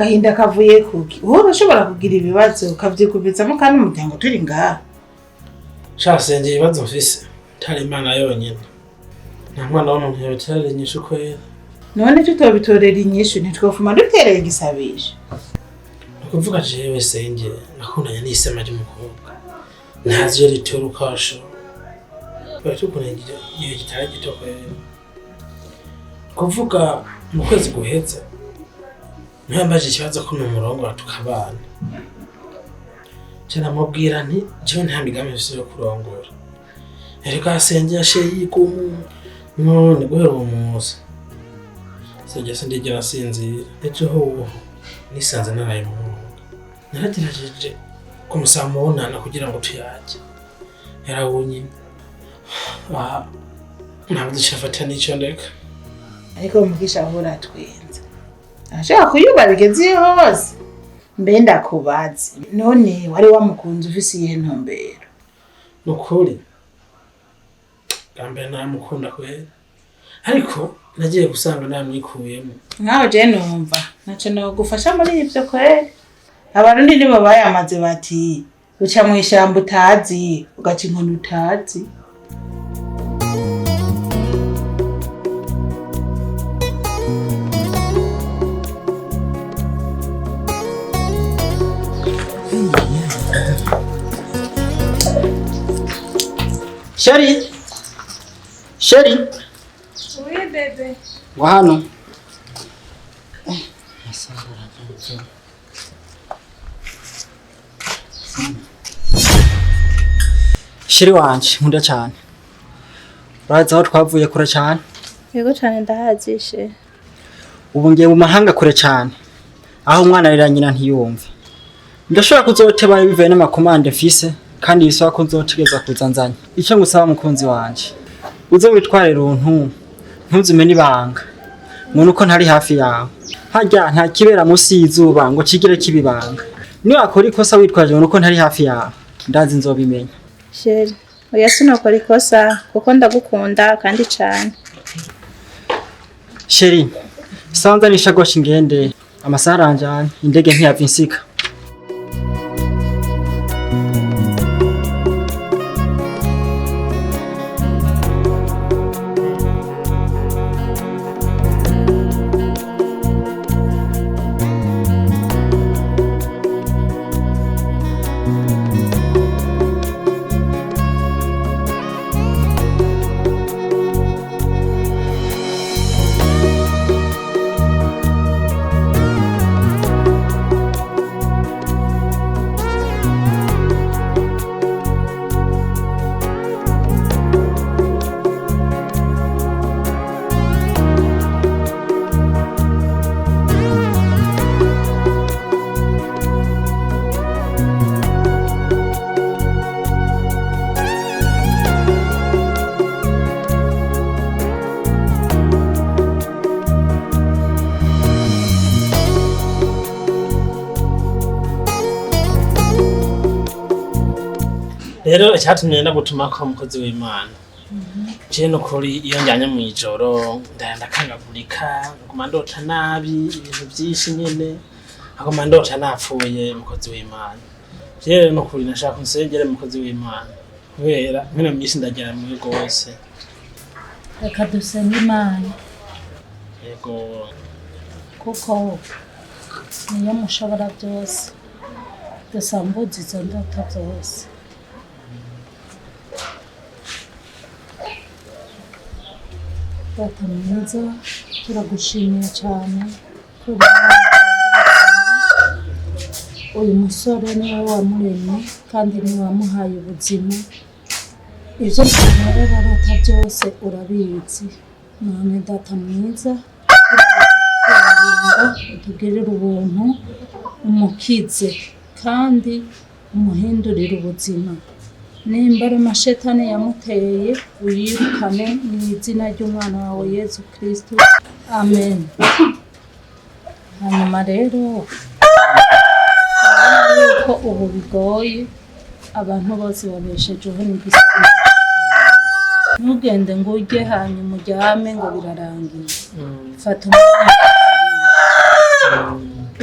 agahinda kavuye kuki wowe urashobora kugira ibibazo ukavyikubizamo kandi umuryango turi ngaha Shasenge ibibazo mfise tari Imana yonyine nta mwana w'umuntu yoterera inyishu kwera none tutobitorera inyishu ntitwofuma dutereye igisabisho ukuvuga jewe Senge nakundanye n'isema ry'umukobwa ntazi yo ritora ukasho batukunengira iyo gitara gito kwera kuvuga mu kwezi guheze ntiyambaje ikibazo ko n'umurongo tukabana cyane mubwira nti cyo nta migambi yose yo kurongora erega Senge yasheye ikumu none guhera umunsi Senge sindigera sinzira ejo ho nisanze naraye mu naragerageje kumusambona kugira ngo tuyaje yarawunye ntabwo dushafata n'icyo ndeka ariko mugisha ahora twenze ashaka kuyuba bigeze hose mbe ndakubaze none wari wamukunze ufise iyihe ntumbero nukuri gambe namukunda kwera ariko nagiye gusanga namwikuyemo nkaho je numva naco no gufasha muri ivyo kwera abarundi nibo bayamaze bati uca mu ishyamba utazi ugaca inkoni utazi Sheri. Oui bébé. Wahano. Sheri wanje nkunda cyane. Uraza aho twavuye kure cyane. Yego cyane ndahazishe. Ubu ngiye mu mahanga kure cyane. Aho umwana arira nyina ntiyumve. Ndashobora kuzoteba bivuye n'amakomande mfise kandi bisaba ko nzotegeza kuzanzanya. Icyo ngusaba mukunzi wanje. Uze witware runtu. Ntuzume nibanga. Muntu uko ntari hafi yawe. Hajya nta kibera musi yizuba ngo kigire kibibanga. Ni wakora ikosa witwaje uko ntari hafi yawe. Ndazi nzobimenya. Sheri, oya sinokora ikosa kuko ndagukunda kandi cyane. Sheri, sanza nishagoshi ngende amasaha aranjanye indege ntiyava insika. Rero icyatumye ndagutuma ko umukozi w'Imana. Je no kuri iyo njyanye mu ijoro ndakangagurika nguma ndota nabi ibintu byinshi nyene agoma ndota napfuye umukozi w'Imana. Je no kuri nashaka nsengere umukozi w'Imana kubera nkene myinshi ndagera muri gose. Reka dusenge Imana. Yego Kuko niyo mushobora byose. Dusambuze izo ndoto zose. Data mwiza turagushimiye cyane uyu musore niwe wamuremye kandi niwe wamuhaye ubuzima ibyo tumubarota byose urabizi none data mwiza utugirire ubuntu umukize kandi umuhindurire ubuzima nimba ari amashetani yamuteye uyirukane mu izina ry'umwana wawe Yesu Kristo amen. Hanyuma rero yuko ubu bigoye abantu bose babeshejeho n'igisubizo ntugende ngo ujye hanyuma uryame ngo birarangiye fata umwanya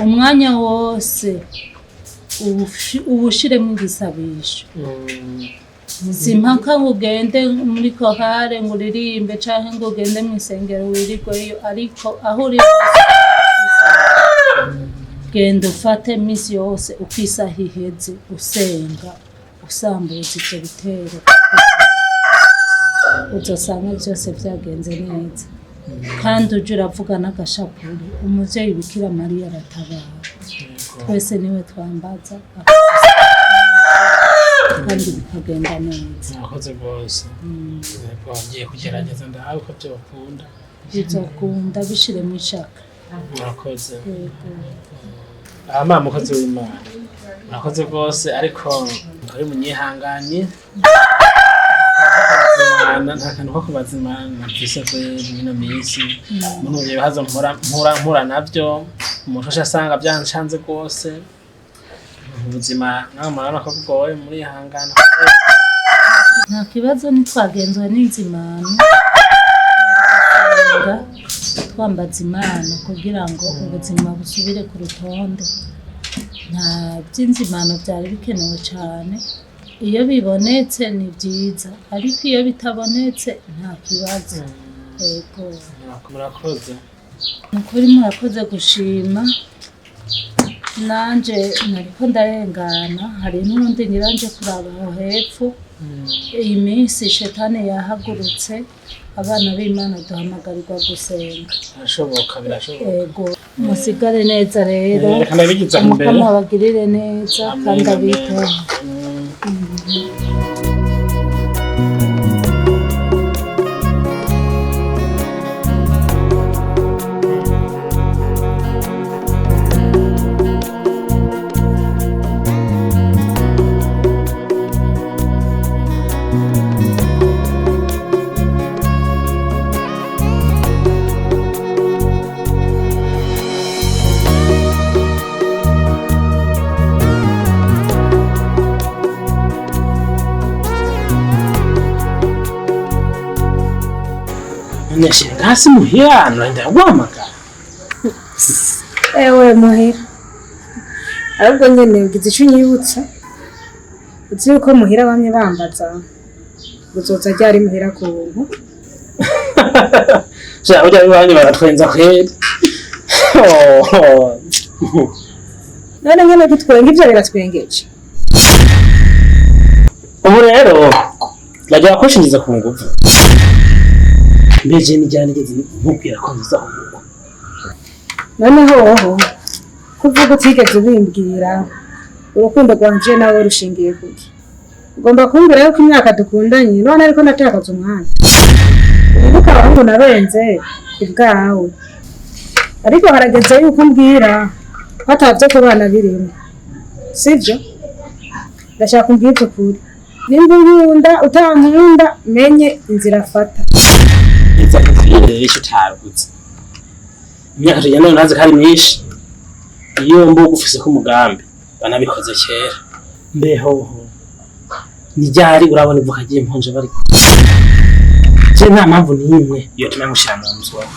umwanya wose uwushiremo igisabisho. Simpaka ngo ugende muri kohare ngo uririmbe canke ngo ugende mu isengero wirigweyo, ariko aho uri genda ufate misi yose uko isaha iheze usenga usambuza ivyo bitero, uzosanga byose byagenze neza. Kandi uje uravuga n'agashapuri, umuvyeyi Bikira Mariya aratabara, twese niwe twambaza kandi bikagenda neza. Murakoze rwose. Ngiye kugerageza ndahawe ko byokunda. Bizokunda bishiremo ishaka. Murakoze. Mama mukozi w'Imana. Murakoze rwose ariko muri munyihanganye. Nta kantu ko kubaza Imana mfise bino minsi. Muri ibyo bibazo mpura nabyo, umushosha asanga byanshanze rwose. Ubuzima nawe murabona ko bugoye muri ihangana. Nta kibazo ntitwagenzwe n'inzimano, twambaza Imana kugira ngo ubuzima busubire ku rutonde. Nta by'inzimano byari bikenewe cyane, iyo bibonetse ni byiza, ariko iyo bitabonetse nta kibazo. Yego murakoze. Nukuri murakoze gushima. Nanje nariko ndarengana, hari n'undi ngiranje kuraba aho hepfo. Iyi minsi shetani yahagurutse, abana b'Imana duhamagarirwa gusenga. Birashoboka. Yego musigare neza rero, Umukama Umukama abagirire neza kandi abiteho. Neshinga hasi muhira ndaguhamagara. Ewe muhira, ahubwo nyene ugize ico unyibutsa, uzi yuko muhira bamwe bambaza uzoza ryari muhira ku buntu. Ja ujya bibanye baratwenza kweli. None nyene gitwenga ivyo biratwengeje. Ubu rero ndagira kushingiza ku nguvu. Mbeje nijyane ngeze nkubwira ko nzahuka. Noneho woho kuvuga utigeze ubimbwira, urukundo rwanje nawe rushingiye kuki? Ugomba kumbwira yuko imyaka dukundanye none ariko natakaza umwanya. Ubuka wangu nabenze kubwawe. Ariko harageze yuko mbwira batavye ko bana birimo. Sivyo? Ndashaka kumbwira ukuri. Nimba unkunda utankunda menye inzira fata. Iza kufire isho tarugutse. Imyaka ya none naze kari myinshi. Iyo mbuga ufise ko umugambi banabikoze kera. Mbeho nijyari urabona ivuka giye impunje bari. Je nta mpamvu nimwe yo tuma mushira mu nzu wawe.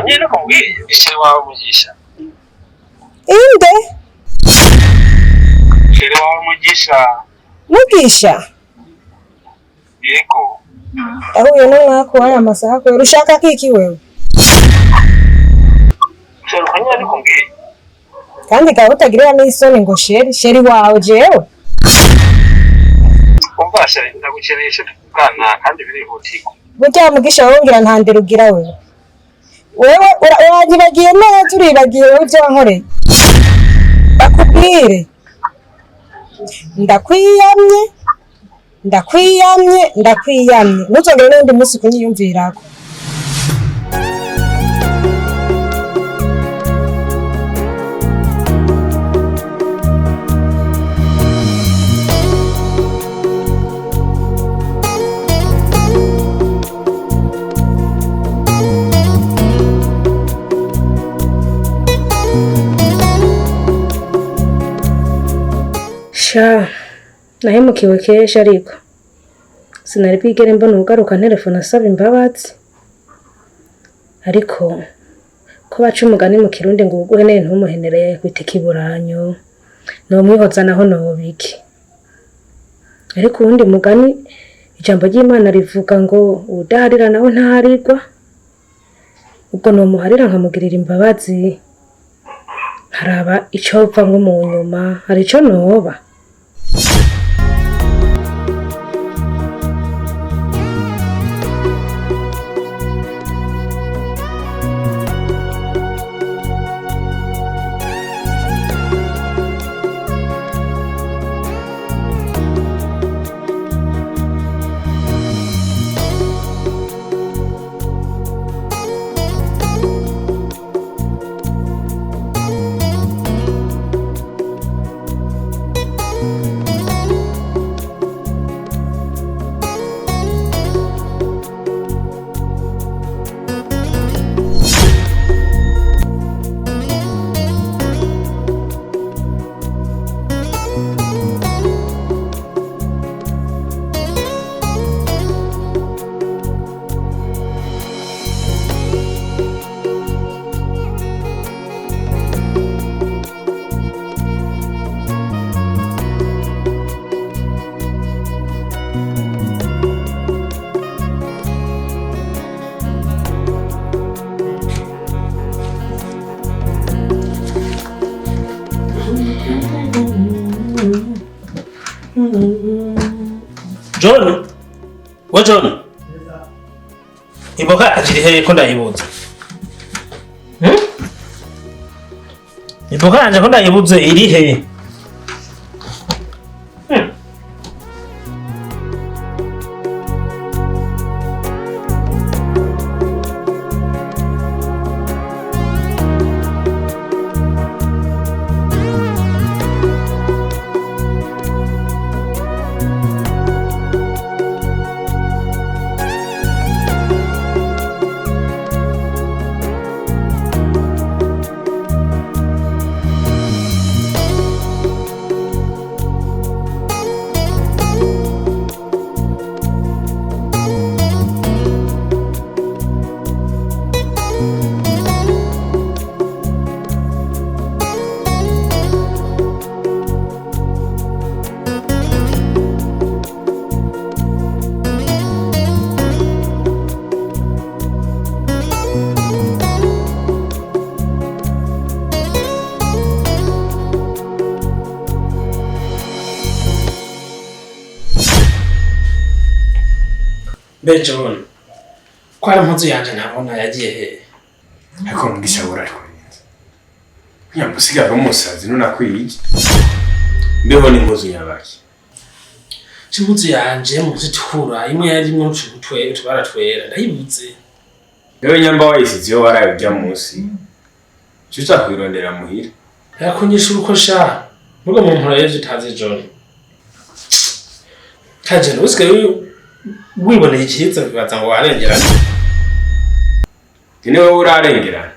Nyine kumbwira ishyira wawe umugisha. Inde? Ishyira wawe umugisha. Mugisha? Yego. Ahuye n'umwaka w'aya masaha ko urushaka kiki wewe? Ishyira nyine kumbwira. Kandi gaho utagirira n'isoni ngo sheri wawe jewe. Umva sheri ndagukeneye cyo tukana kandi birihutirwa. Burya mugisha wongera ntandira ugira wewe. Wewe uragibagiye neza uribagiye ibyo wankoreye. Bakubwire. Ndakwiyamye. Ntuzongere n'undi munsi kunyiyumvirako. Sha nahemukiwe kesha ariko sinari bwigere mbona ugaruka telefone asaba imbabazi. Ariko ko baca umugani mu Kirundi ngo uguheneye ntumuhenereye kwita ikiburanyo no mwihoza naho nobiki. Ariko uwundi mugani ijambo ry'Imana rivuga ngo udaharira nawe ntaharirwa. Ubwo no muharira nkamugirira imbabazi haraba ico upfa ngo mu nyuma hari ico noba. John, wa John. Iboka ajiri he ko ndayibuze. Iboka anje ko ndayibuze iri he? John, kwa mpuzu yanje ntabona yagiye he? Ariko mugisha urarikurenza. Nyamusigara umusazi nunakwije. Mbeho ni mpuzu yabaki. Impuzu yanje muzitura imwe yarimwe n'utwe tubara twera ndayibuze. Yewe nyamba wayisize yo waraye ujya munsi. Cyuca kwirondera muhira. Yakunyisha uko sha. Nuko mu mpora yeje tazi John. Kaje usike wiboneye ikiza bibaza ngo warengerana. Niwe urarengerana.